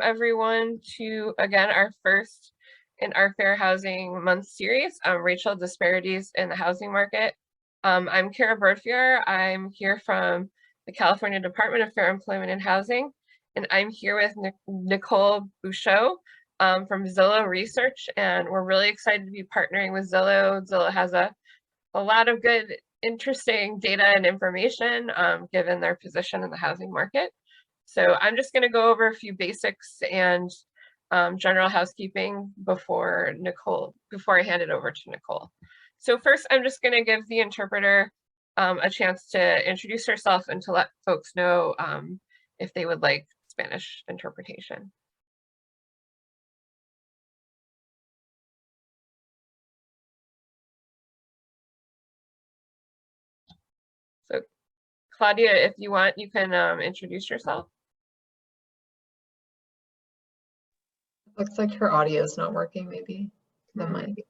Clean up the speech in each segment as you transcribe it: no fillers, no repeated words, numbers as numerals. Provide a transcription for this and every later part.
Everyone to, again, our first in our Fair Housing Month series, Racial Disparities in the Housing Market. I'm Kara Birdfier. I'm here from the California Department of Fair Employment and Housing, and I'm here with Nicole Bouchot from Zillow Research, and we're really excited to be partnering with Zillow. Zillow has a lot of good, interesting data and information given their position in the housing market. So I'm just going to go over a few basics and general housekeeping before I hand it over to Nicole. So first, I'm just going to give the interpreter a chance to introduce herself and to let folks know if they would like Spanish interpretation. So Claudia, if you want, you can introduce yourself. Looks like her audio is not working, maybe the mic.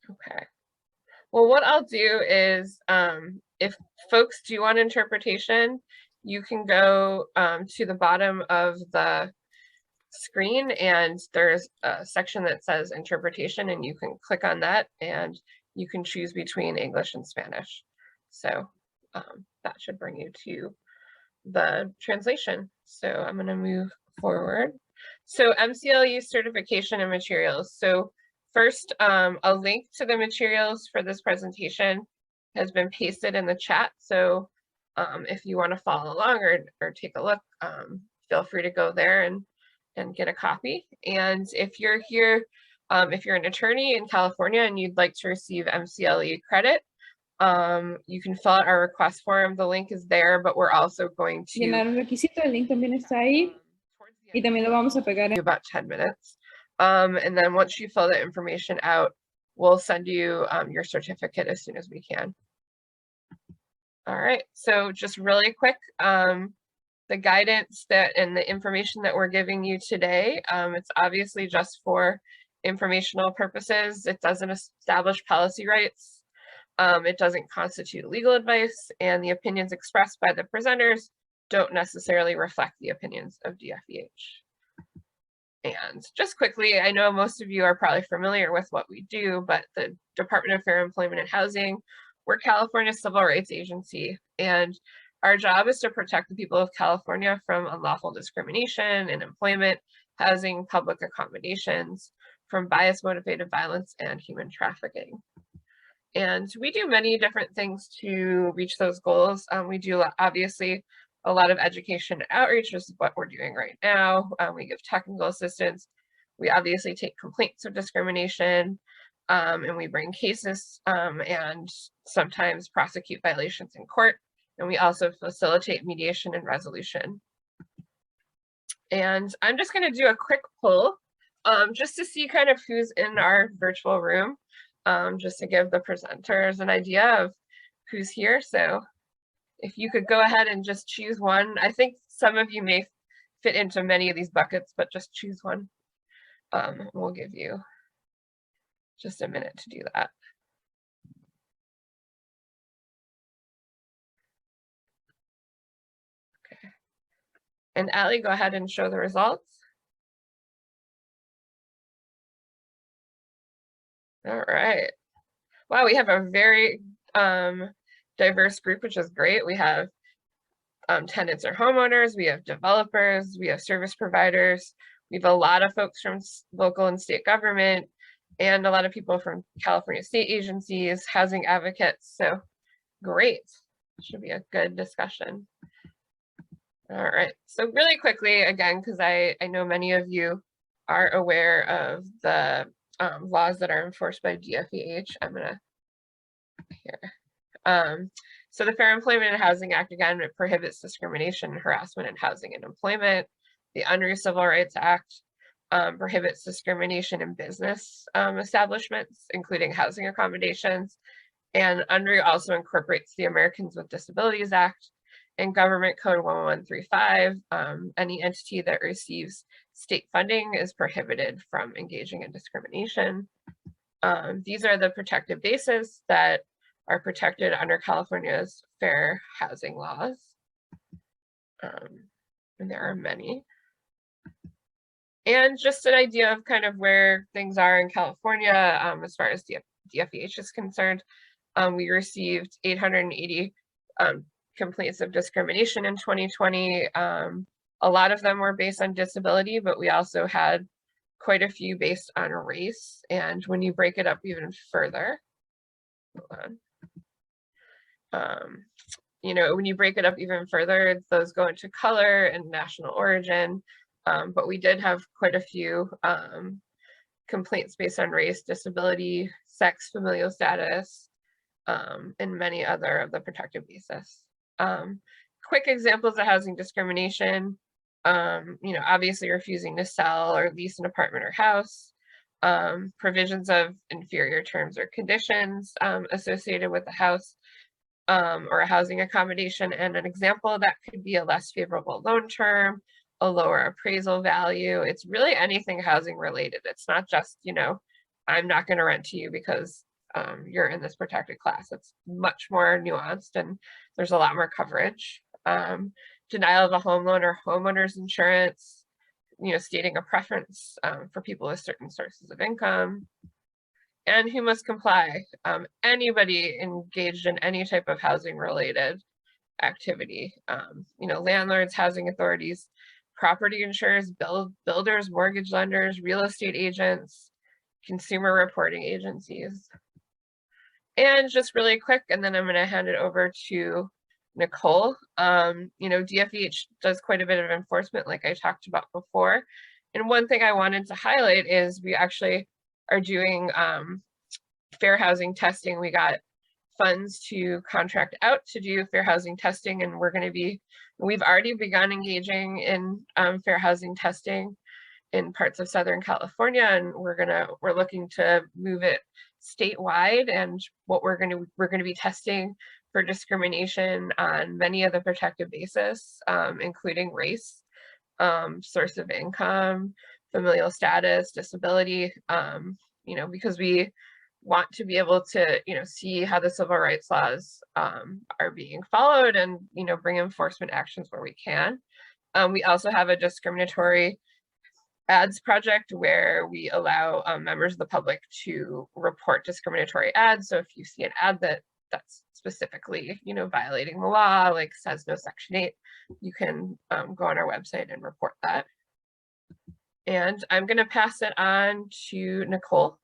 Okay. Well, what I'll do is if folks do want interpretation, you can go to the bottom of the screen and there's a section that says interpretation, and you can click on that and you can choose between English and Spanish. So that should bring you to the translation. So I'm going to move forward. So MCLE certification and materials. So first, a link to the materials for this presentation has been pasted in the chat. So if you want to follow along or take a look, feel free to go there and get a copy. And if you're here, if you're an attorney in California and you'd like to receive MCLE credit, you can fill out our request form. The link is there, but we're also going to llenar un requisito. El link también está ahí y también lo vamos a pegar in about 10 minutes. And then once you fill the information out, we'll send you your certificate as soon as we can. All right, so just really quick, the guidance and the information that we're giving you today, it's obviously just for informational purposes. It doesn't establish policy rights. It doesn't constitute legal advice, and the opinions expressed by the presenters don't necessarily reflect the opinions of DFEH. And just quickly, I know most of you are probably familiar with what we do, but the Department of Fair Employment and Housing, we're California's civil rights agency, and our job is to protect the people of California from unlawful discrimination in employment, housing, public accommodations, from bias-motivated violence and human trafficking. And we do many different things to reach those goals. We do obviously a lot of education and outreach, which is what we're doing right now. We give technical assistance. We obviously take complaints of discrimination, and we bring cases and sometimes prosecute violations in court. And we also facilitate mediation and resolution. And I'm just going to do a quick poll just to see kind of who's in our virtual room, just to give the presenters an idea of who's here. So if you could go ahead and just choose one. I think some of you may fit into many of these buckets, but just choose one. We'll give you just a minute to do that. Okay. And Allie, go ahead and show the results. All right. Wow, we have a very diverse group, which is great. We have tenants or homeowners, we have developers, we have service providers, we have a lot of folks from local and state government, and a lot of people from California state agencies, housing advocates. So great, should be a good discussion. All right, so really quickly, again, because I know many of you are aware of the laws that are enforced by DFEH. I'm gonna here. So the Fair Employment and Housing Act, again, it prohibits discrimination and harassment in housing and employment. The Unruh Civil Rights Act prohibits discrimination in business establishments, including housing accommodations. And Unruh also incorporates the Americans with Disabilities Act and Government Code 11135. Any entity that receives state funding is prohibited from engaging in discrimination. These are the protective bases that are protected under California's fair housing laws. and there are many. And just an idea of kind of where things are in California as far as DFEH is concerned. We received 880 complaints of discrimination in 2020. A lot of them were based on disability, but we also had quite a few based on race. And when you break it up even further, you know, when you break it up even further, those go into color and national origin. But we did have quite a few complaints based on race, disability, sex, familial status, and many other of the protected basis. Quick examples of housing discrimination, you know, obviously refusing to sell or lease an apartment or house, provisions of inferior terms or conditions associated with the house or a housing accommodation. And an example that could be a less favorable loan term, a lower appraisal value. It's really anything housing related. It's not just, you know, I'm not going to rent to you because you're in this protected class. It's much more nuanced and there's a lot more coverage. Denial of a home loan or homeowner's insurance, you know, stating a preference for people with certain sources of income. And who must comply? Anybody engaged in any type of housing related activity, you know, landlords, housing authorities, property insurers, builders, mortgage lenders, real estate agents, consumer reporting agencies. And just really quick, and then I'm going to hand it over to Nicole. You know, DFEH does quite a bit of enforcement, like I talked about before. And one thing I wanted to highlight is we actually are doing fair housing testing. We got funds to contract out to do fair housing testing, and we've already begun engaging in fair housing testing in parts of Southern California, and we're looking to move it statewide. And what we're going to be testing for discrimination on many of the protected bases, including race, source of income, familial status, disability, you know, because we want to be able to, you know, see how the civil rights laws are being followed and, you know, bring enforcement actions where we can. We also have a discriminatory ads project where we allow members of the public to report discriminatory ads. So if you see an ad that's specifically, you know, violating the law, like says no Section 8, you can go on our website and report that. And I'm going to pass it on to Nicole.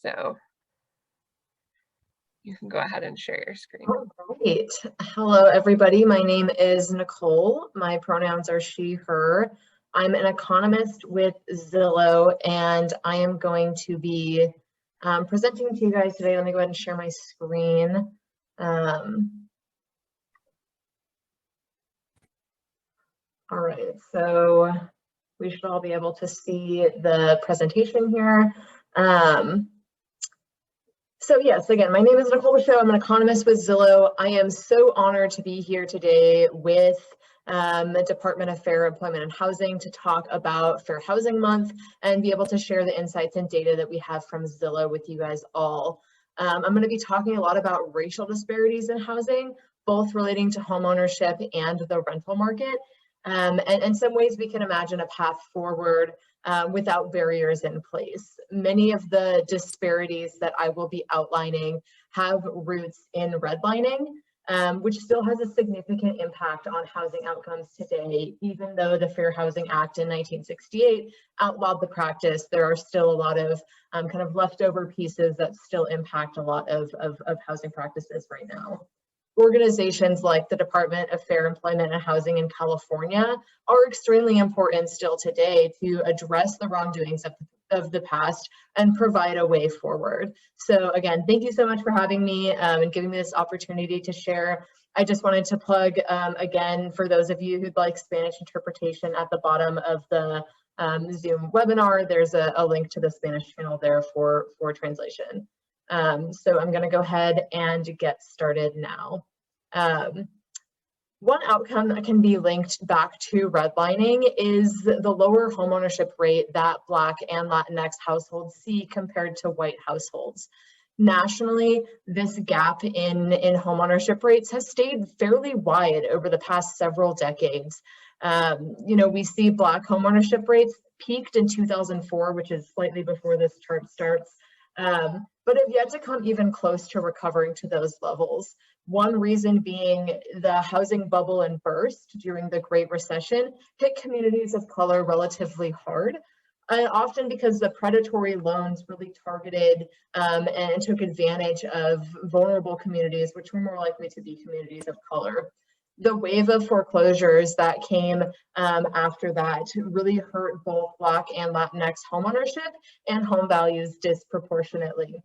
So you can go ahead and share your screen. All right. Hello, everybody. My name is Nicole. My pronouns are she, her. I'm an economist with Zillow, and I am going to be presenting to you guys today. Let me go ahead and share my screen. All right, so we should all be able to see the presentation here. So yes, again, my name is Nicole Bouchot. I'm an economist with Zillow. I am so honored to be here today with the Department of Fair Employment and Housing to talk about Fair Housing Month and be able to share the insights and data that we have from Zillow with you guys all. I'm going to be talking a lot about racial disparities in housing, both relating to homeownership and the rental market. And in some ways we can imagine a path forward without barriers in place. Many of the disparities that I will be outlining have roots in redlining, which still has a significant impact on housing outcomes today. Even though the Fair Housing Act in 1968 outlawed the practice, there are still a lot of kind of leftover pieces that still impact a lot of housing practices right now. Organizations like the Department of Fair Employment and Housing in California are extremely important still today to address the wrongdoings of the past and provide a way forward. So again, thank you so much for having me and giving me this opportunity to share. I just wanted to plug again, for those of you who'd like Spanish interpretation, at the bottom of the Zoom webinar, there's a link to the Spanish channel there for translation. So I'm going to go ahead and get started now. One outcome that can be linked back to redlining is the lower homeownership rate that Black and Latinx households see compared to white households. Nationally, this gap in homeownership rates has stayed fairly wide over the past several decades. You know, we see Black homeownership rates peaked in 2004, which is slightly before this chart starts, but have yet to come even close to recovering to those levels. One reason being the housing bubble and burst during the Great Recession hit communities of color relatively hard, and often because the predatory loans really targeted and took advantage of vulnerable communities, which were more likely to be communities of color. The wave of foreclosures that came after that really hurt both Black and Latinx homeownership and home values disproportionately.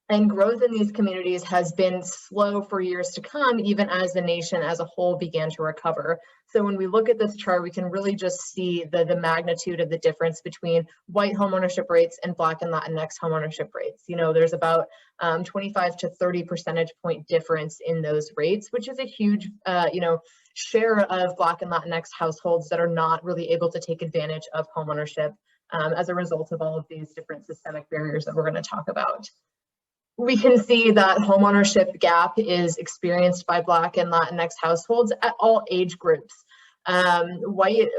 And growth in these communities has been slow for years to come, even as the nation as a whole began to recover. So when we look at this chart, we can really just see the magnitude of the difference between white homeownership rates and Black and Latinx homeownership rates. You know, there's about 25 to 30 percentage point difference in those rates, which is a huge, you know, share of Black and Latinx households that are not really able to take advantage of homeownership as a result of all of these different systemic barriers that we're going to talk about. We can see that homeownership gap is experienced by Black and Latinx households at all age groups. White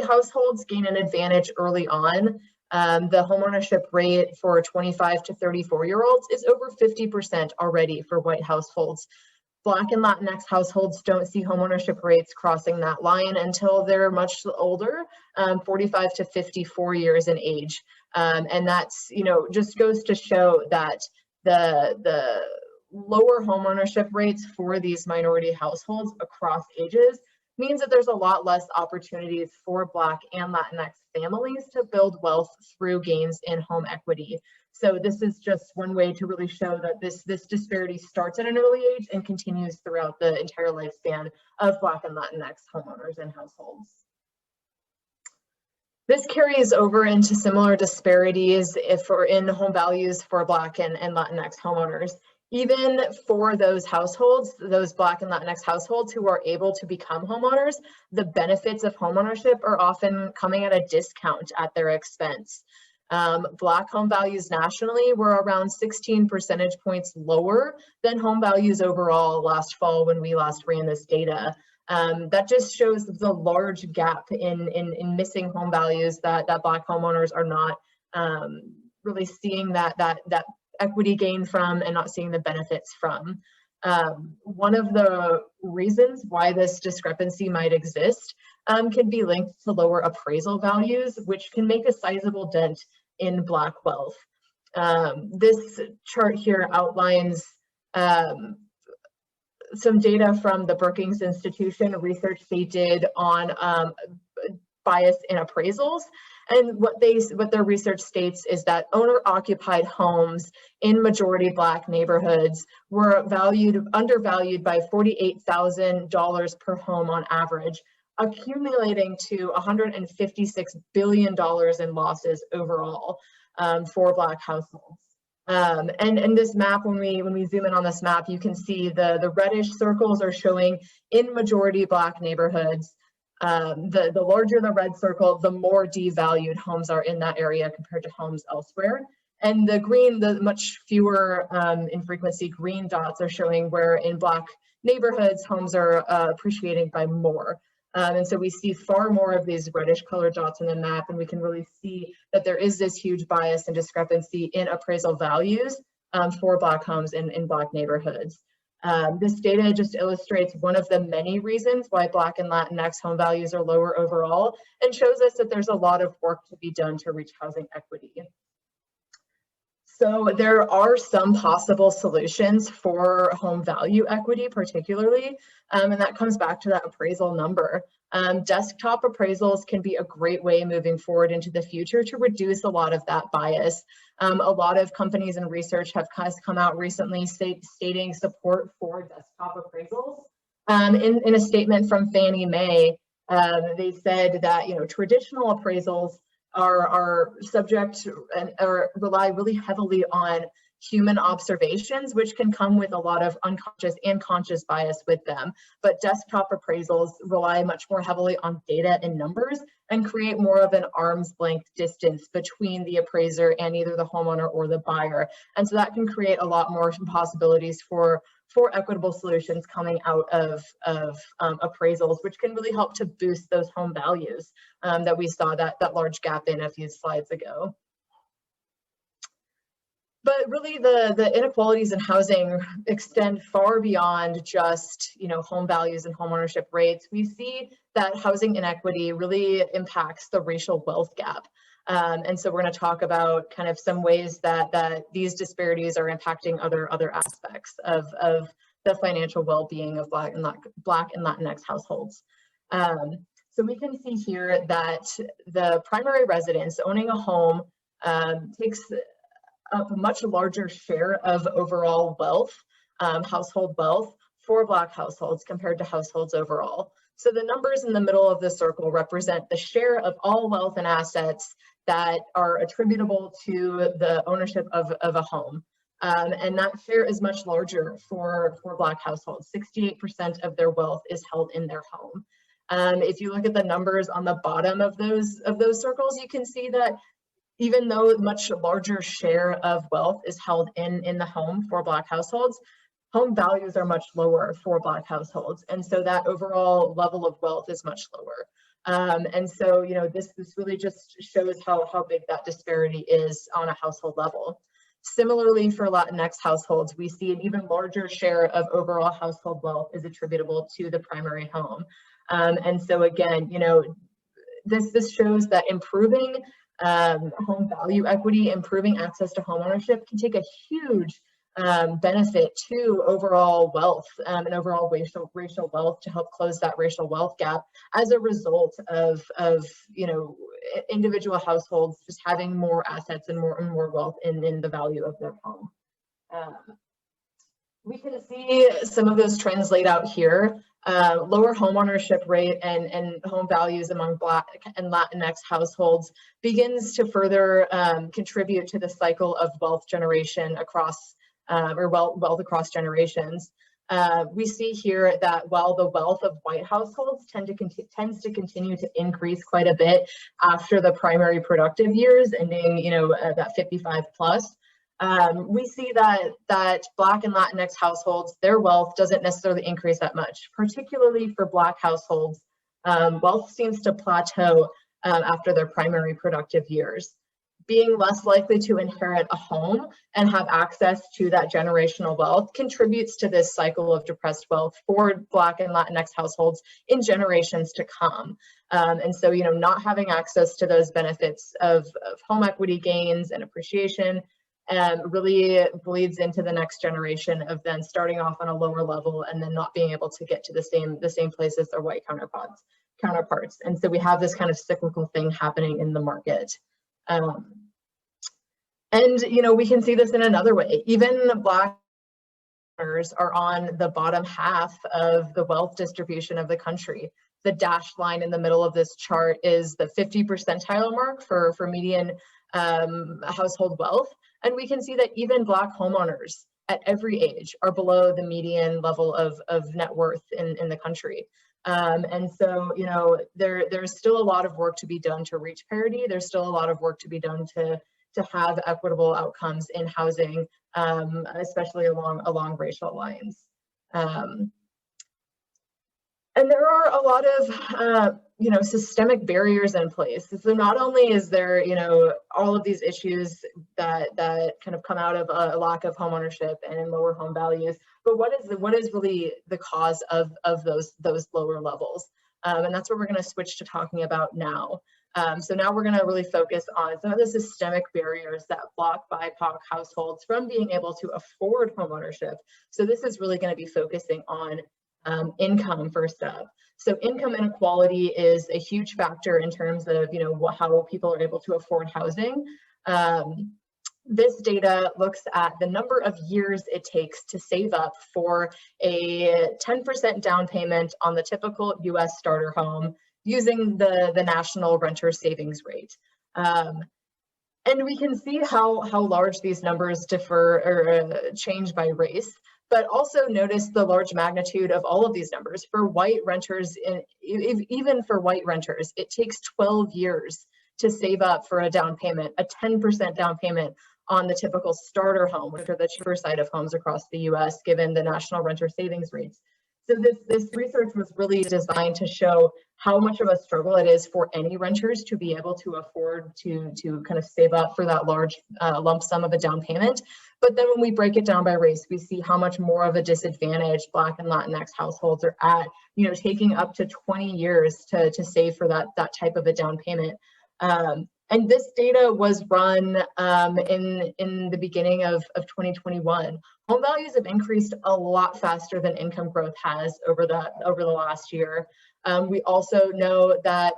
households gain an advantage early on. The homeownership rate for 25 to 34-year-olds is over 50% already for white households. Black and Latinx households don't see homeownership rates crossing that line until they're much older, 45 to 54 years in age. And that's, you know, just goes to show that the lower homeownership rates for these minority households across ages means that there's a lot less opportunities for Black and Latinx families to build wealth through gains in home equity. So this is just one way to really show that this disparity starts at an early age and continues throughout the entire lifespan of Black and Latinx homeowners and households. This carries over into similar disparities in home values for Black and Latinx homeowners. Even for those households, those Black and Latinx households who are able to become homeowners, the benefits of homeownership are often coming at a discount at their expense. Black home values nationally were around 16 percentage points lower than home values overall last fall when we last ran this data. That just shows the large gap in missing home values that Black homeowners are not really seeing that equity gain from and not seeing the benefits from. One of the reasons why this discrepancy might exist can be linked to lower appraisal values, which can make a sizable dent in Black wealth. This chart here outlines some data from the Brookings Institution research they did on bias in appraisals. And what their research states is that owner-occupied homes in majority Black neighborhoods were undervalued by $48,000 per home on average, accumulating to $156 billion in losses overall for Black households. And this map, when we zoom in on this map, you can see the reddish circles are showing in majority Black neighborhoods. The larger the red circle, the more devalued homes are in that area compared to homes elsewhere. And the green, the much fewer in frequency green dots are showing where in Black neighborhoods, homes are appreciating by more. And so we see far more of these reddish colored dots in the map, and we can really see that there is this huge bias and discrepancy in appraisal values for Black homes in Black neighborhoods. This data just illustrates one of the many reasons why Black and Latinx home values are lower overall, and shows us that there's a lot of work to be done to reach housing equity. So there are some possible solutions for home value equity particularly, and that comes back to that appraisal number. Desktop appraisals can be a great way moving forward into the future to reduce a lot of that bias. A lot of companies and research have come out recently stating support for desktop appraisals. In a statement from Fannie Mae, they said that, you know, traditional appraisals are subject or rely really heavily on human observations, which can come with a lot of unconscious and conscious bias with them. But desktop appraisals rely much more heavily on data and numbers and create more of an arm's length distance between the appraiser and either the homeowner or the buyer. And so that can create a lot more possibilities for for equitable solutions coming out of appraisals, which can really help to boost those home values that we saw that large gap in a few slides ago. But really, the inequalities in housing extend far beyond just, home values and home ownership rates. We see that housing inequity really impacts the racial wealth gap. And so we're going to talk about kind of some ways that these disparities are impacting other aspects of the financial well-being of Black and Latinx households. So we can see here that the primary residence owning a home takes a much larger share of overall wealth, household wealth for Black households compared to households overall. So the numbers in the middle of the circle represent the share of all wealth and assets that are attributable to the ownership of a home. And that share is much larger for Black households. 68% of their wealth is held in their home. If you look at the numbers on the bottom of those circles, you can see that even though a much larger share of wealth is held in the home for Black households, home values are much lower for Black households. And so that overall level of wealth is much lower. And so, this really just shows how big that disparity is on a household level. Similarly, for Latinx households, we see an even larger share of overall household wealth is attributable to the primary home. And so again, this shows that improving home value equity, improving access to home ownership can take a huge benefit to overall wealth and overall racial wealth to help close that racial wealth gap as a result of individual households just having more assets and more wealth in the value of their home. We can see some of those trends laid out here. Lower home ownership rate and home values among Black and Latinx households begins to further contribute to the cycle of wealth generation across wealth across generations. We see here that while the wealth of white households tends to continue to increase quite a bit after the primary productive years, ending that 55 plus, we see that Black and Latinx households, their wealth doesn't necessarily increase that much. Particularly for Black households, wealth seems to plateau after their primary productive years. Being less likely to inherit a home and have access to that generational wealth contributes to this cycle of depressed wealth for Black and Latinx households in generations to come. And so, not having access to those benefits of home equity gains and appreciation really bleeds into the next generation of then starting off on a lower level and then not being able to get to the same place as their white counterparts. And so we have this kind of cyclical thing happening in the market. And we can see this in another way. Even Black owners are on the bottom half of the wealth distribution of the country. The dashed line in the middle of this chart is the 50 percentile mark for median household wealth. And we can see that even Black homeowners at every age are below the median level of net worth in the country. And so, there's still a lot of work to be done to reach parity. There's still a lot of work to be done to have equitable outcomes in housing, especially along racial lines. And there are a lot of, systemic barriers in place. So not only is there, all of these issues that kind of come out of a lack of home ownership and lower home values, but what is really the cause of those lower levels? And that's what we're going to switch to talking about now. So now we're going to really focus on some of the systemic barriers that block BIPOC households from being able to afford home ownership. So this is really going to be focusing on income first up. So income inequality is a huge factor in terms of, how people are able to afford housing. This data looks at the number of years it takes to save up for a 10% down payment on the typical US starter home using the national renter savings rate. And we can see how large these numbers differ or change by race, but also notice the large magnitude of all of these numbers. For white renters, even for white renters, it takes 12 years to save up for a down payment, a 10% down payment on the typical starter home, which are the cheaper side of homes across the US, given the national renter savings rates. So this research was really designed to show how much of a struggle it is for any renters to be able to afford to kind of save up for that large lump sum of a down payment. But then when we break it down by race, we see how much more of a disadvantage Black and Latinx households are at, taking up to 20 years to save for that type of a down payment. And this data was run in the beginning of 2021. Home values have increased a lot faster than income growth has over the last year. We also know that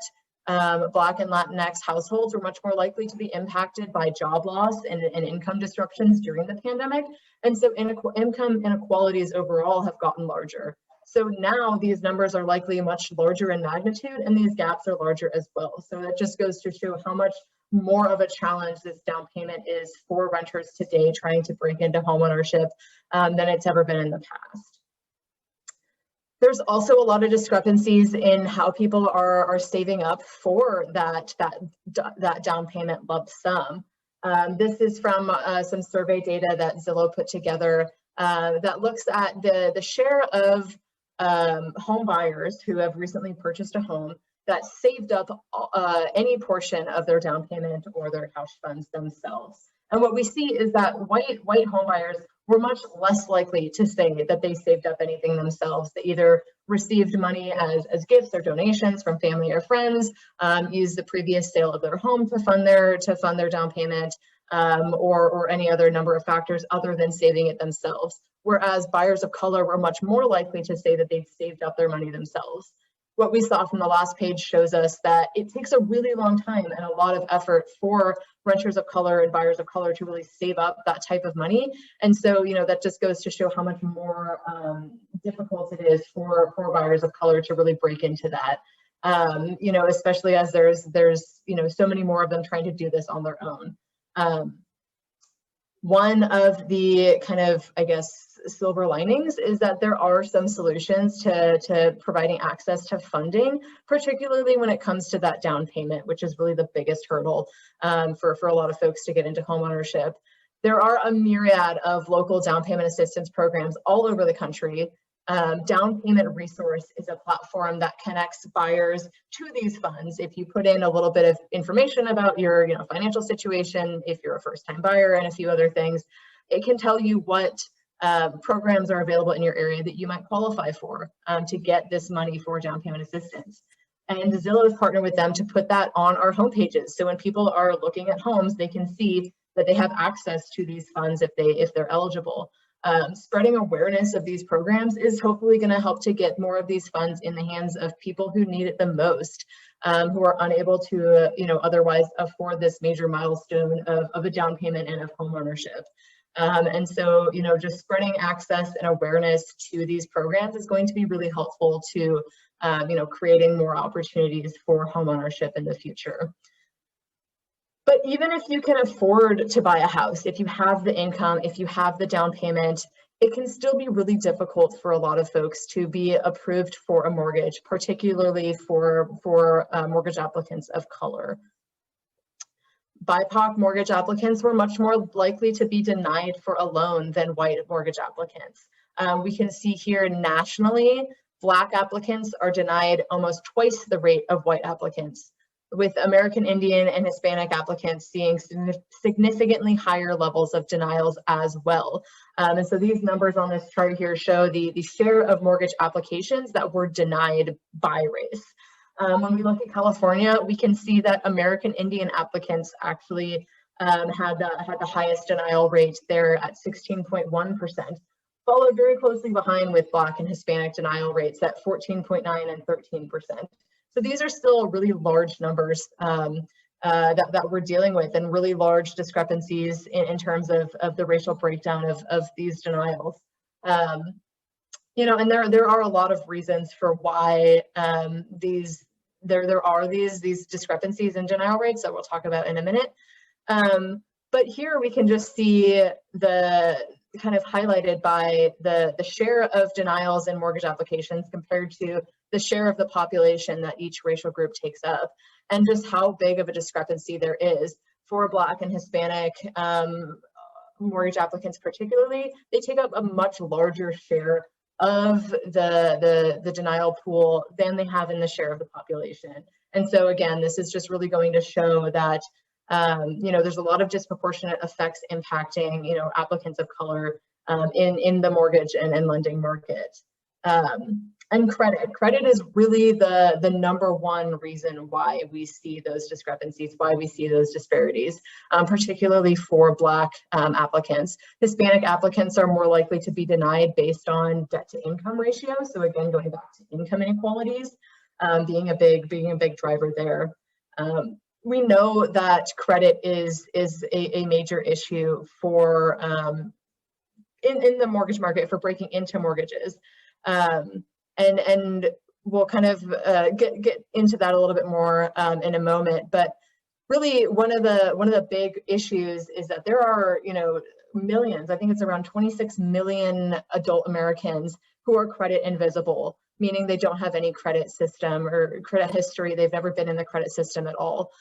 Black and Latinx households were much more likely to be impacted by job loss and income disruptions during the pandemic. And so income inequalities overall have gotten larger. So now these numbers are likely much larger in magnitude, and these gaps are larger as well. So that just goes to show how much more of a challenge this down payment is for renters today trying to break into homeownership than it's ever been in the past. There's also a lot of discrepancies in how people are saving up for that down payment lump sum. This is from some survey data that Zillow put together that looks at the share of home buyers who have recently purchased a home that saved up any portion of their down payment or their cash funds themselves. And what we see is that white home buyers were much less likely to say that they saved up anything themselves. They either received money as gifts or donations from family or friends, used the previous sale of their home to fund their down payment, or any other number of factors other than saving it themselves. Whereas buyers of color were much more likely to say that they'd saved up their money themselves. What we saw from the last page shows us that it takes a really long time and a lot of effort for renters of color and buyers of color to really save up that type of money. And so, that just goes to show how much more difficult it is for buyers of color to really break into that. Especially as there's so many more of them trying to do this on their own. One of the kind of, silver linings is that there are some solutions to providing access to funding, particularly when it comes to that down payment, which is really the biggest hurdle for a lot of folks to get into homeownership. There are a myriad of local down payment assistance programs all over the country. Down Payment Resource is a platform that connects buyers to these funds. If you put in a little bit of information about your financial situation, if you're a first-time buyer and a few other things, it can tell you what programs are available in your area that you might qualify for to get this money for down payment assistance. And Zillow has partnered with them to put that on our homepages. So when people are looking at homes, they can see that they have access to these funds if they're eligible. Spreading awareness of these programs is hopefully going to help to get more of these funds in the hands of people who need it the most, who are unable to otherwise afford this major milestone of a down payment and of homeownership. And so, just spreading access and awareness to these programs is going to be really helpful to, creating more opportunities for homeownership in the future. But even if you can afford to buy a house, if you have the income, if you have the down payment, it can still be really difficult for a lot of folks to be approved for a mortgage, particularly for mortgage applicants of color. BIPOC mortgage applicants were much more likely to be denied for a loan than white mortgage applicants. We can see here nationally, Black applicants are denied almost twice the rate of white applicants, with American Indian and Hispanic applicants seeing significantly higher levels of denials as well. And so these numbers on this chart here show the share of mortgage applications that were denied by race. When we look at California, we can see that American Indian applicants actually had the highest denial rate there at 16.1%, followed very closely behind with Black and Hispanic denial rates at 14.9 and 13%. So these are still really large numbers that we're dealing with, and really large discrepancies in terms of the racial breakdown of these denials. And there are a lot of reasons for why there are these discrepancies in denial rates that we'll talk about in a minute. But here we can just see the kind of highlighted by the share of denials in mortgage applications compared to the share of the population that each racial group takes up, and just how big of a discrepancy there is. for Black and Hispanic mortgage applicants particularly, they take up a much larger share of the denial pool than they have in the share of the population. And so again, this is just really going to show that there's a lot of disproportionate effects impacting applicants of color in the mortgage and lending market. And credit is really the number one reason why we see those discrepancies, why we see those disparities, particularly for Black applicants. Hispanic applicants are more likely to be denied based on debt to income ratio. So again, going back to income inequalities, being a big driver there. We know that credit is a major issue for in the mortgage market for breaking into mortgages. And we'll kind of get into that a little bit more in a moment. But really, one of the big issues is that there are millions. I think it's around 26 million adult Americans who are credit invisible, meaning they don't have any credit system or credit history. They've never been in the credit system at all.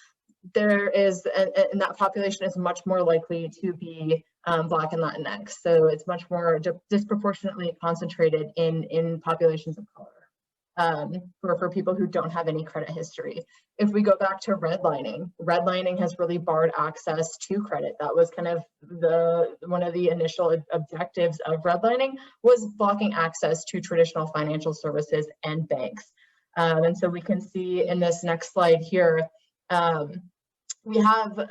There is, and that population is much more likely to be Black and Latinx. So it's much more disproportionately concentrated in populations of color for people who don't have any credit history. If we go back to redlining has really barred access to credit. That was kind of one of the initial objectives of redlining, was blocking access to traditional financial services and banks. And so we can see in this next slide here, we have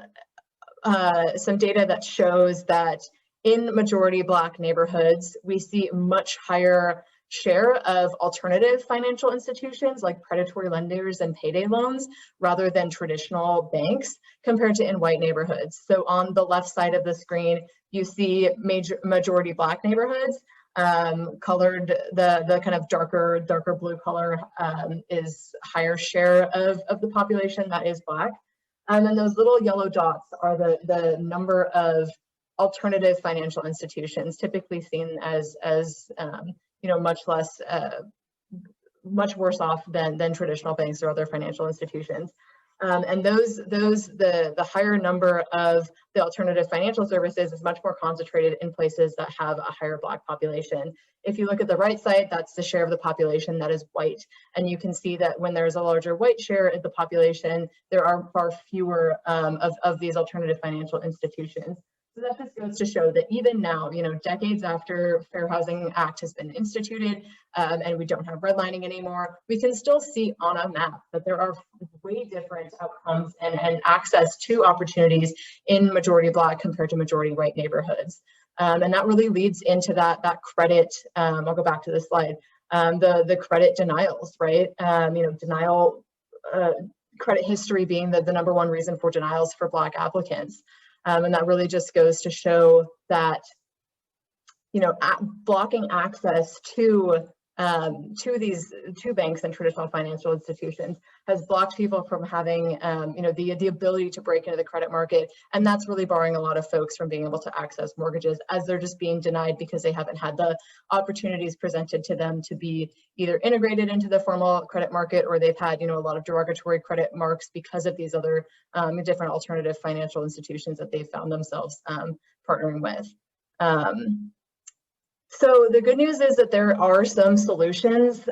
some data that shows that in majority Black neighborhoods, we see much higher share of alternative financial institutions like predatory lenders and payday loans rather than traditional banks compared to in white neighborhoods. So on the left side of the screen, you see majority Black neighborhoods. Colored, the kind of darker blue color is higher share of the population that is Black. And then those little yellow dots are the number of alternative financial institutions, typically seen as much worse off than traditional banks or other financial institutions. And the higher number of the alternative financial services is much more concentrated in places that have a higher Black population. If you look at the right side, that's the share of the population that is white. And you can see that when there's a larger white share of the population, there are far fewer of these alternative financial institutions. So that just goes to show that even now, decades after Fair Housing Act has been instituted and we don't have redlining anymore, we can still see on a map that there are way different outcomes and access to opportunities in majority Black compared to majority white neighborhoods. And that really leads into that credit, I'll go back to this slide, the credit denials, right? Denial, credit history being the number one reason for denials for Black applicants. And that really just goes to show that, blocking access to banks and traditional financial institutions has blocked people from having, the ability to break into the credit market. And that's really barring a lot of folks from being able to access mortgages, as they're just being denied because they haven't had the opportunities presented to them to be either integrated into the formal credit market, or they've had, a lot of derogatory credit marks because of these other different alternative financial institutions that they've found themselves partnering with. So the good news is that there are some solutions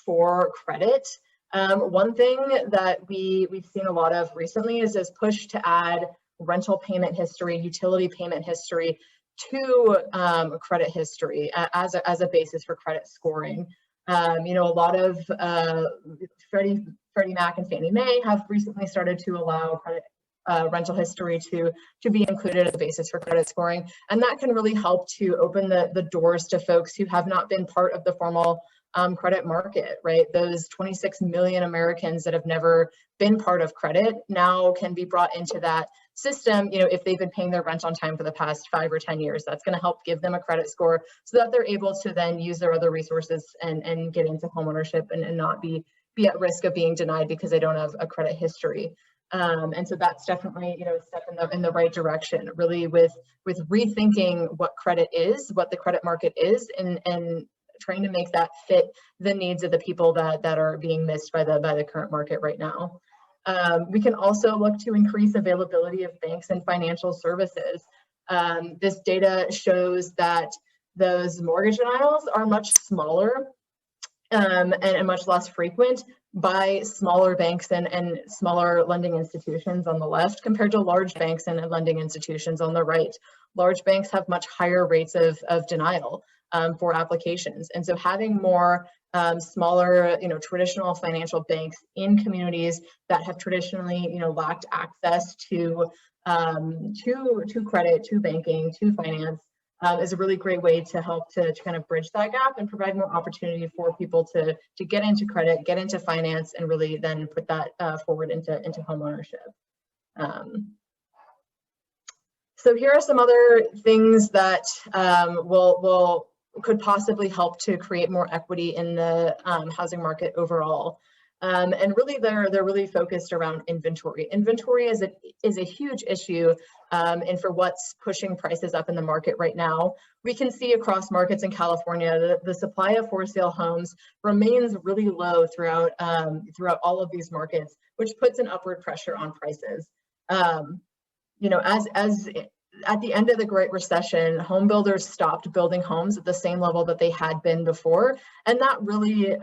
for credit. One thing that we've seen a lot of recently is this push to add rental payment history, utility payment history to credit history as a basis for credit scoring. A lot of Freddie Mac and Fannie Mae have recently started to allow credit rental history to be included as a basis for credit scoring. And that can really help to open the doors to folks who have not been part of the formal credit market, right? Those 26 million Americans that have never been part of credit now can be brought into that system, if they've been paying their rent on time for the past 5 or 10 years. That's going to help give them a credit score so that they're able to then use their other resources and get into homeownership and not be at risk of being denied because they don't have a credit history. And so that's definitely, a step in the right direction, really with rethinking what credit is, what the credit market is, and trying to make that fit the needs of the people that are being missed by the current market right now. We can also look to increase availability of banks and financial services. This data shows that those mortgage denials are much smaller and much less frequent by smaller banks and smaller lending institutions on the left compared to large banks and lending institutions on the right. Large banks have much higher rates of denial for applications. And so having more smaller, traditional financial banks in communities that have traditionally, lacked access to credit, to banking, to finance, is a really great way to help to kind of bridge that gap and provide more opportunity for people to get into credit, get into finance, and really then put that forward into homeownership. So here are some other things that could possibly help to create more equity in the housing market overall. And really, they're really focused around inventory. Inventory is a huge issue, and for what's pushing prices up in the market right now. We can see across markets in California, the supply of for sale homes remains really low throughout all of these markets, which puts an upward pressure on prices. As at the end of the Great Recession, home builders stopped building homes at the same level that they had been before, and that really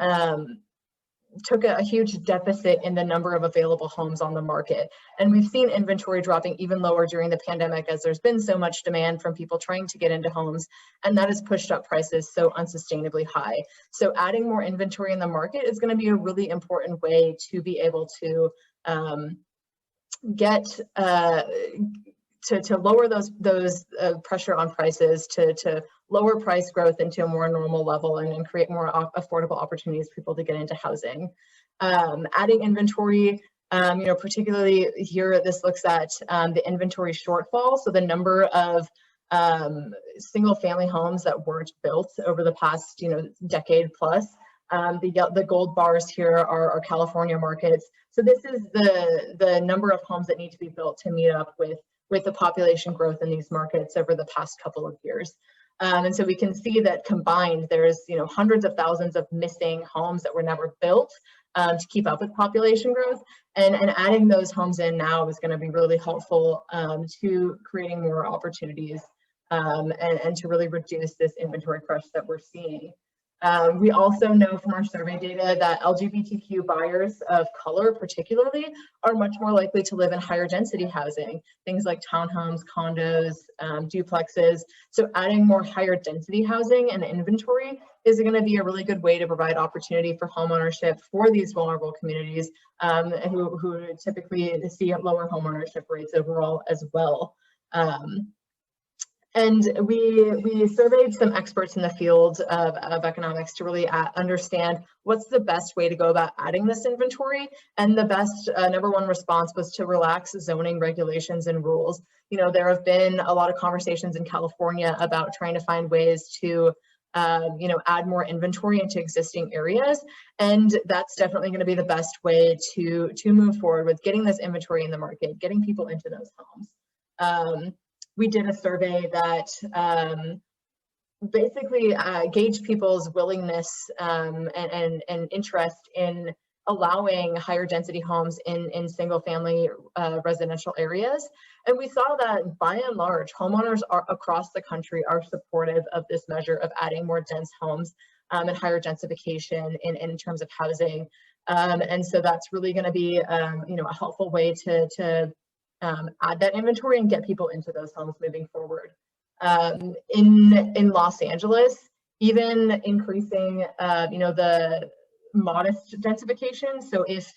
took a huge deficit in the number of available homes on the market. And we've seen inventory dropping even lower during the pandemic as there's been so much demand from people trying to get into homes, and that has pushed up prices so unsustainably high. So adding more inventory in the market is going to be a really important way to be able to to lower those pressure on prices, to lower price growth into a more normal level and create more affordable opportunities for people to get into housing. Adding inventory, particularly here, this looks at the inventory shortfall. So the number of single family homes that weren't built over the past, decade plus. The gold bars here are California markets. So this is the number of homes that need to be built to meet up with the population growth in these markets over the past couple of years. And so we can see that combined, there's hundreds of thousands of missing homes that were never built to keep up with population growth. And adding those homes in now is going to be really helpful to creating more opportunities and to really reduce this inventory crush that we're seeing. We also know from our survey data that LGBTQ buyers of color particularly are much more likely to live in higher density housing, things like townhomes, condos, duplexes. So adding more higher density housing and inventory is going to be a really good way to provide opportunity for homeownership for these vulnerable communities who typically see lower homeownership rates overall as well. And we surveyed some experts in the field of economics to really understand what's the best way to go about adding this inventory. And the best number one response was to relax zoning regulations and rules. There have been a lot of conversations in California about trying to find ways to add more inventory into existing areas. And that's definitely going to be the best way to move forward with getting this inventory in the market, getting people into those homes. We did a survey that basically gauged people's willingness and interest in allowing higher density homes in single family residential areas. And we saw that by and large, homeowners across the country are supportive of this measure of adding more dense homes and higher densification in terms of housing. And so that's really going to be a helpful way to add that inventory and get people into those homes moving forward. In Los Angeles, even increasing, the modest densification. So if,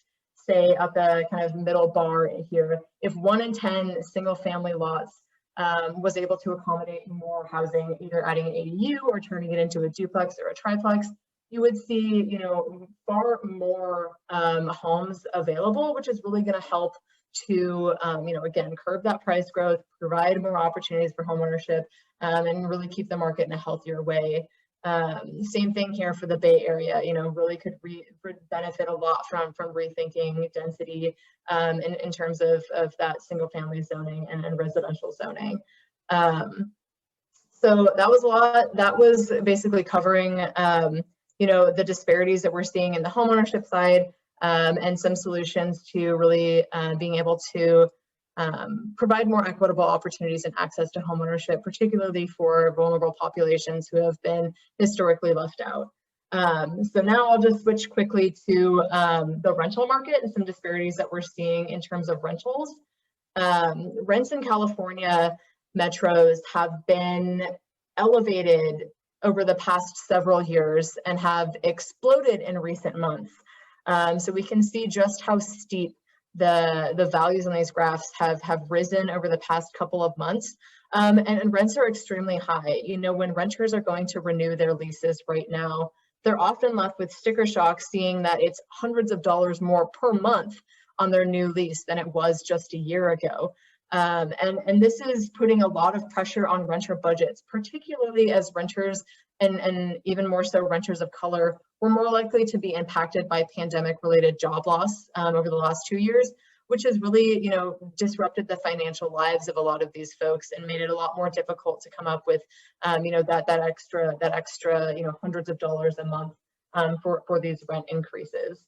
say, at the kind of middle bar here, if 1 in 10 single family lots was able to accommodate more housing, either adding an ADU or turning it into a duplex or a triplex, you would see, far more homes available, which is really going to help to, again, curb that price growth, provide more opportunities for homeownership, and really keep the market in a healthier way. Same thing here for the Bay Area, really could benefit a lot from rethinking density in terms of that single family zoning and residential zoning. So that was a lot. That was basically covering, the disparities that we're seeing in the homeownership side. and some solutions to really being able to provide more equitable opportunities and access to homeownership, particularly for vulnerable populations who have been historically left out. So now I'll just switch quickly to the rental market and some disparities that we're seeing in terms of rentals. Rents in California metros have been elevated over the past several years and have exploded in recent months. So we can see just how steep the values on these graphs have risen over the past couple of months. And rents are extremely high. You know, when renters are going to renew their leases right now, they're often left with sticker shock seeing that it's hundreds of dollars more per month on their new lease than it was just a year ago. And this is putting a lot of pressure on renter budgets, particularly as renters and even more so renters of color were more likely to be impacted by pandemic-related job loss over the last 2 years, which has really, you know, disrupted the financial lives of a lot of these folks and made it a lot more difficult to come up with, you know, that extra, you know, hundreds of dollars a month for these rent increases.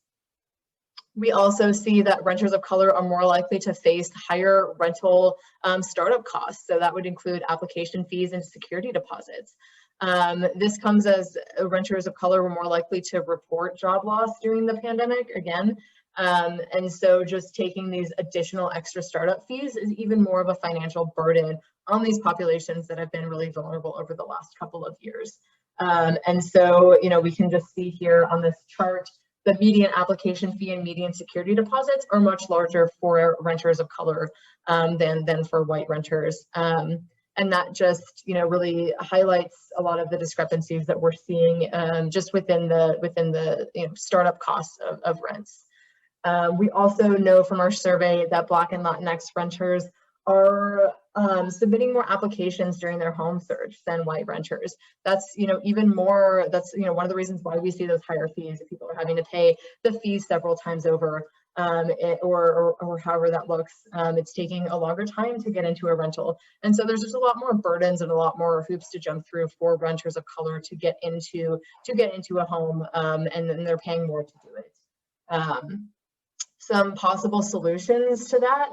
We also see that renters of color are more likely to face higher rental startup costs. So that would include application fees and security deposits. This comes as renters of color were more likely to report job loss during the pandemic again. And so just taking these additional extra startup fees is even more of a financial burden on these populations that have been really vulnerable over the last couple of years. And so, you know, we can just see here on this chart, the median application fee and median security deposits are much larger for renters of color than for white renters. And that just, you know, really highlights a lot of the discrepancies that we're seeing just within the you know, startup costs of rents. We also know from our survey that Black and Latinx renters are submitting more applications during their home search than white renters. That's, you know, even more, that's, you know, one of the reasons why we see those higher fees. People are having to pay the fees several times over or however that looks. It's taking a longer time to get into a rental. And so there's just a lot more burdens and a lot more hoops to jump through for renters of color to get into a home, and then they're paying more to do it. Some possible solutions to that.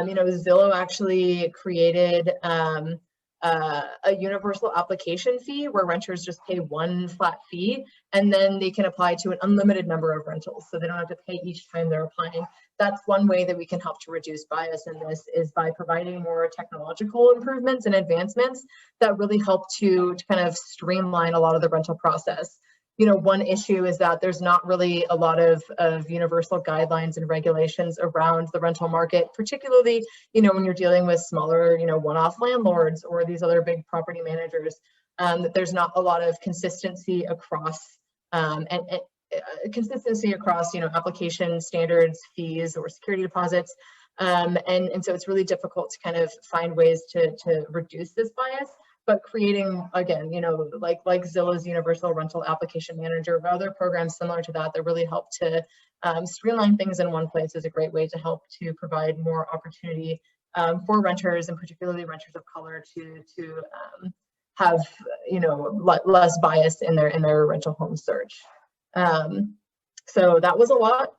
You know, Zillow actually created a universal application fee where renters just pay one flat fee and then they can apply to an unlimited number of rentals, so they don't have to pay each time they're applying. That's one way that we can help to reduce bias in this, is by providing more technological improvements and advancements that really help to kind of streamline a lot of the rental process. You know, one issue is that there's not really a lot of universal guidelines and regulations around the rental market, particularly, you know, when you're dealing with smaller, you know, one-off landlords or these other big property managers, that there's not a lot of consistency across consistency across, you know, application standards, fees, or security deposits. And so it's really difficult to kind of find ways to reduce this bias. But creating, again, you know, like Zillow's Universal Rental Application Manager or other programs similar to that really help to streamline things in one place is a great way to help to provide more opportunity for renters, and particularly renters of color, to have, you know, less bias in their rental home search. So that was a lot.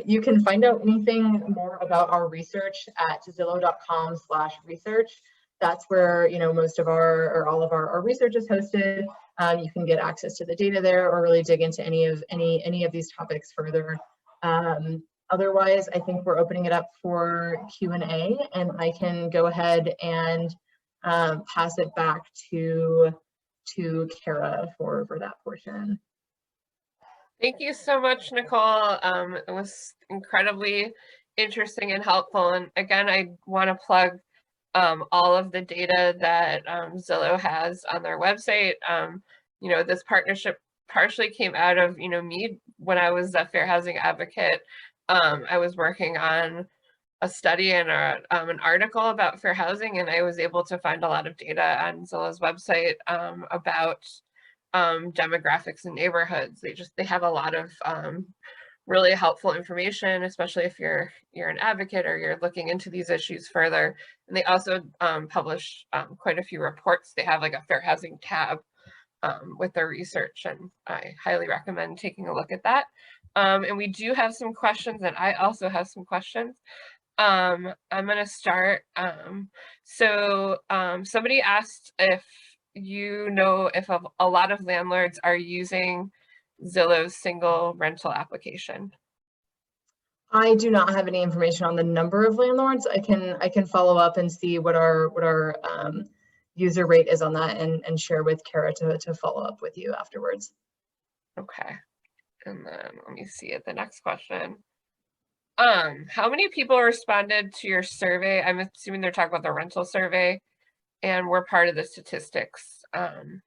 You can find out anything more about our research at zillow.com/research. That's where, you know, most of our, or all of our research is hosted. You can get access to the data there or really dig into any of these topics further. Otherwise, I think we're opening it up for Q&A, and I can go ahead and pass it back to Kara for that portion. Thank you so much, Nicole. It was incredibly interesting and helpful. And again, I want to plug all of the data that Zillow has on their website. You know, this partnership partially came out of, you know, me when I was a fair housing advocate. I was working on a study and an article about fair housing, and I was able to find a lot of data on Zillow's website about demographics and neighborhoods. They have a lot of really helpful information, especially if you're an advocate or you're looking into these issues further. And they also publish quite a few reports. They have like a fair housing tab with their research, and I highly recommend taking a look at that. And we do have some questions, and I also have some questions. I'm going to start. Somebody asked if you know if a lot of landlords are using Zillow's single rental application. I do not have any information on the number of landlords. I can follow up and see what our user rate is on that and share with Kara to follow up with you afterwards. Okay. And then let me see at the next question. How many people responded to your survey? I'm assuming they're talking about the rental survey, and we're part of the statistics. And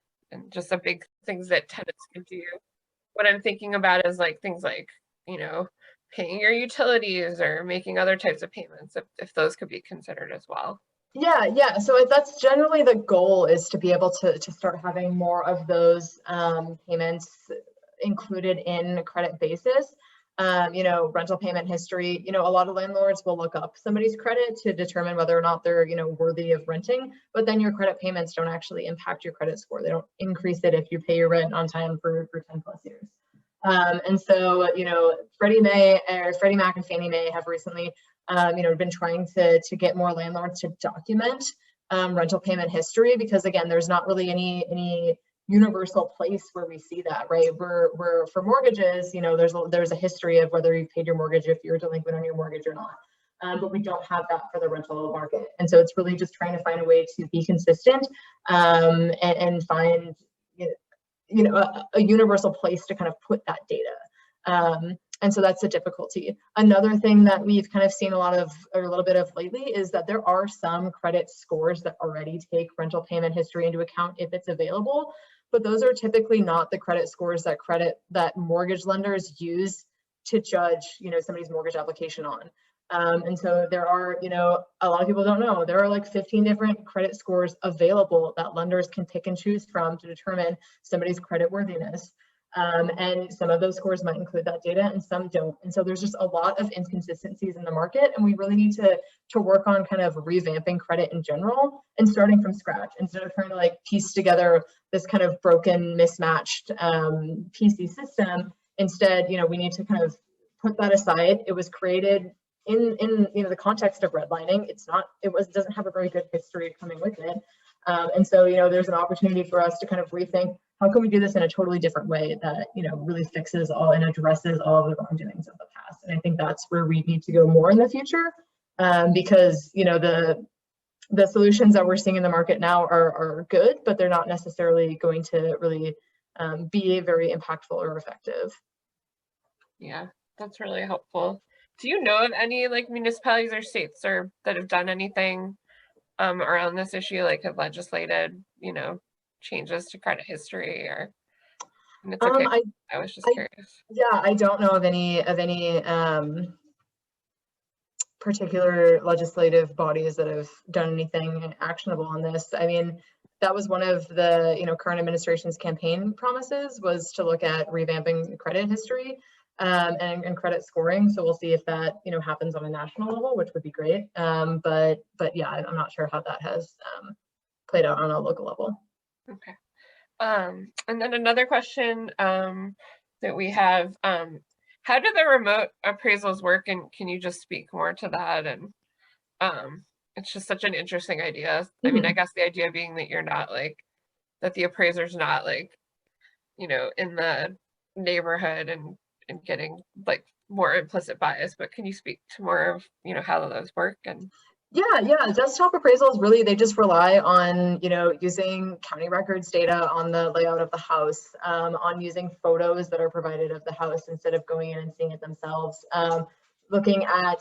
just the big things that tenants can do. What I'm thinking about is like things like, you know, paying your utilities or making other types of payments, if those could be considered as well. Yeah. So that's generally the goal, is to be able to start having more of those payments included in credit basis. Rental payment history, a lot of landlords will look up somebody's credit to determine whether or not they're, worthy of renting, but then your credit payments don't actually impact your credit score. They don't increase it if you pay your rent on time for 10 plus years. And so, Freddie Mac and Fannie Mae have recently, been trying to get more landlords to document rental payment history, because again, there's not really any universal place where we see that, right? We're for mortgages, there's a history of whether you've paid your mortgage, if you're delinquent on your mortgage or not. But we don't have that for the rental market. And so it's really just trying to find a way to be consistent and find, a universal place to kind of put that data. And so that's the difficulty. Another thing that we've kind of seen a little bit of lately is that there are some credit scores that already take rental payment history into account if it's available, but those are typically not the credit scores that mortgage lenders use to judge, somebody's mortgage application on. And so there are, a lot of people don't know, there are like 15 different credit scores available that lenders can pick and choose from to determine somebody's credit worthiness. And some of those scores might include that data and some don't. And so there's just a lot of inconsistencies in the market, and we really need to work on kind of revamping credit in general and starting from scratch instead of trying to like piece together this kind of broken, mismatched PC system. Instead, we need to kind of put that aside. It was created in the context of redlining. It doesn't have a very good history coming with it. And so, there's an opportunity for us to kind of rethink, how can we do this in a totally different way that, really fixes all and addresses all of the wrongdoings of the past. And I think that's where we need to go more in the future, because, the solutions that we're seeing in the market now are good, but they're not necessarily going to really be very impactful or effective. Yeah, that's really helpful. Do you know of any like municipalities or states that have done anything around this issue, like have legislated, changes to credit history? Or and it's okay. I was just curious. Yeah, I don't know of any particular legislative bodies that have done anything actionable on this. I mean, that was one of the current administration's campaign promises, was to look at revamping credit history and credit scoring. So we'll see if that happens on a national level, which would be great. But yeah, I'm not sure how that has played out on a local level. Okay. And then another question that we have, how do the remote appraisals work, and can you just speak more to that? And it's just such an interesting idea. I mean, I guess the idea being that you're not like, that the appraiser's not like, in the neighborhood and getting like more implicit bias, but can you speak to more of, how those work? And yeah, desktop appraisals, really, they just rely on, using county records data on the layout of the house, on using photos that are provided of the house instead of going in and seeing it themselves, looking at,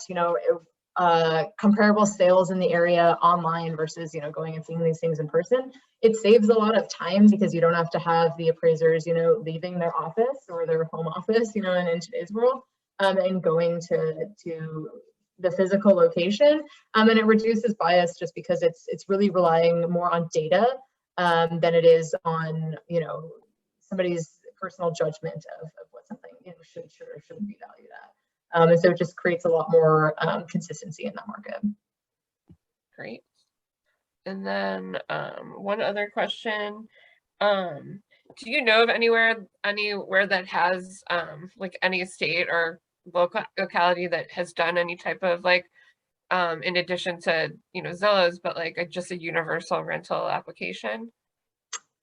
comparable sales in the area online versus, going and seeing these things in person. It saves a lot of time because you don't have to have the appraisers, leaving their office or their home office, in today's world, and going to the physical location, and it reduces bias just because it's really relying more on data than it is on somebody's personal judgment of what something should or shouldn't be valued at, and so it just creates a lot more consistency in that market. Great. And then one other question, Do you know of anywhere that has like any state or locality that has done any type of like in addition to, you know, Zillow's, but like just a universal rental application?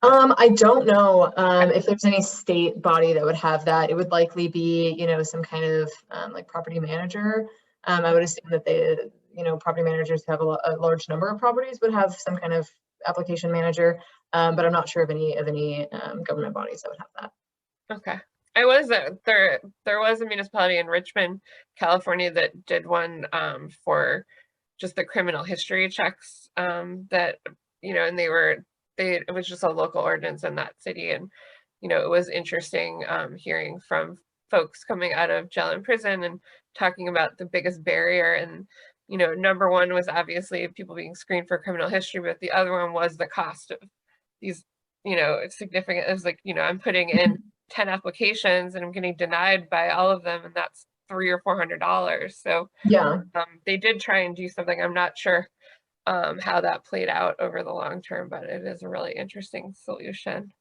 I don't know if there's any state body that would have that. It would likely be, you know, some kind of like property manager. I would assume that they, you know, property managers who have a large number of properties would have some kind of application manager, but I'm not sure of any government bodies that would have that. Okay. I was there was a municipality in Richmond, California that did one for just the criminal history checks that, you know, and it was just a local ordinance in that city. And, you know, it was interesting hearing from folks coming out of jail and prison and talking about the biggest barrier. And, you know, number one was obviously people being screened for criminal history, but the other one was the cost of these, you know, it's significant. It was like, you know, I'm putting in 10 applications and I'm getting denied by all of them, and that's $300 or $400. So yeah, they did try and do something. I'm not sure how that played out over the long term, but it is a really interesting solution.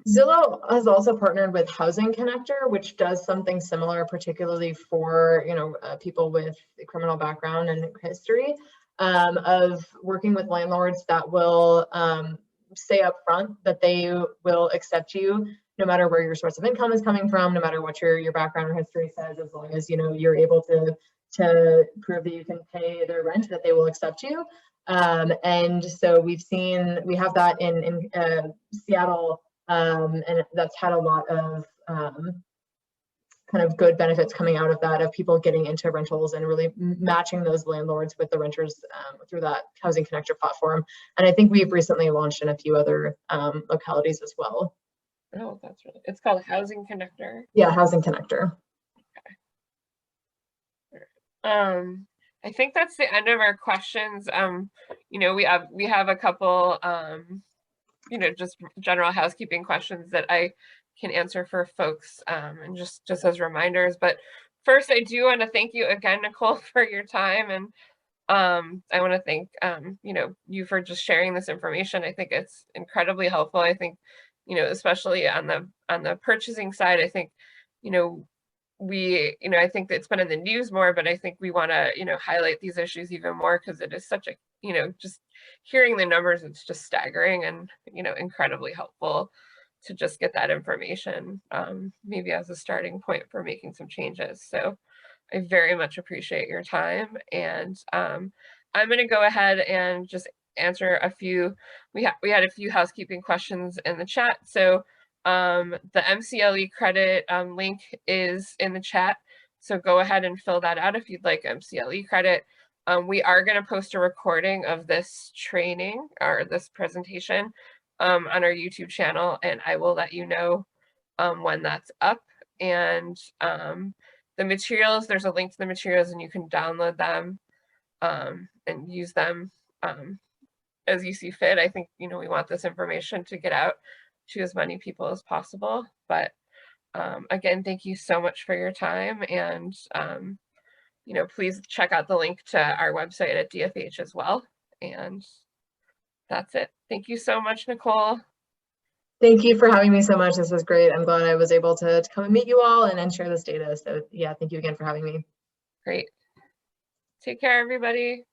Zillow has also partnered with Housing Connector, which does something similar, particularly for, you know, people with a criminal background and history, of working with landlords that will say up front that they will accept you no matter where your source of income is coming from, no matter what your background or history says, as long as, you know, you're able to prove that you can pay their rent, that they will accept you. And so we have that in Seattle, and that's had a lot of kind of good benefits coming out of that, of people getting into rentals and really matching those landlords with the renters through that Housing Connector platform. And I think we've recently launched in a few other localities as well. Oh, it's called Housing Connector. Yeah, Housing Connector. Okay. I think that's the end of our questions. You know, we have a couple you know, just general housekeeping questions that I can answer for folks, and just as reminders. But first, I do want to thank you again, Nicole, for your time, and I want to thank you know, you for just sharing this information. I think it's incredibly helpful. I think, you know, especially on the purchasing side, I think, you know, I think that it's been in the news more, but I think we want to, you know, highlight these issues even more, because it is such a, you know, just hearing the numbers, it's just staggering, and, you know, incredibly helpful to just get that information, maybe as a starting point for making some changes. So I very much appreciate your time, and I'm going to go ahead and just answer a few. We had a few housekeeping questions in the chat. So the MCLE credit link is in the chat, so go ahead and fill that out if you'd like MCLE credit. We are going to post a recording of this training or this presentation on our YouTube channel, and I will let you know when that's up. And the materials, there's a link to the materials, and you can download them and use them as you see fit. I think, you know, we want this information to get out to as many people as possible. But again, thank you so much for your time, and you know, please check out the link to our website at DFH as well. And that's it. Thank you so much, Nicole. Thank you for having me so much. This was great. I'm glad I was able to come and meet you all and share this data. So yeah, thank you again for having me. Great. Take care, everybody.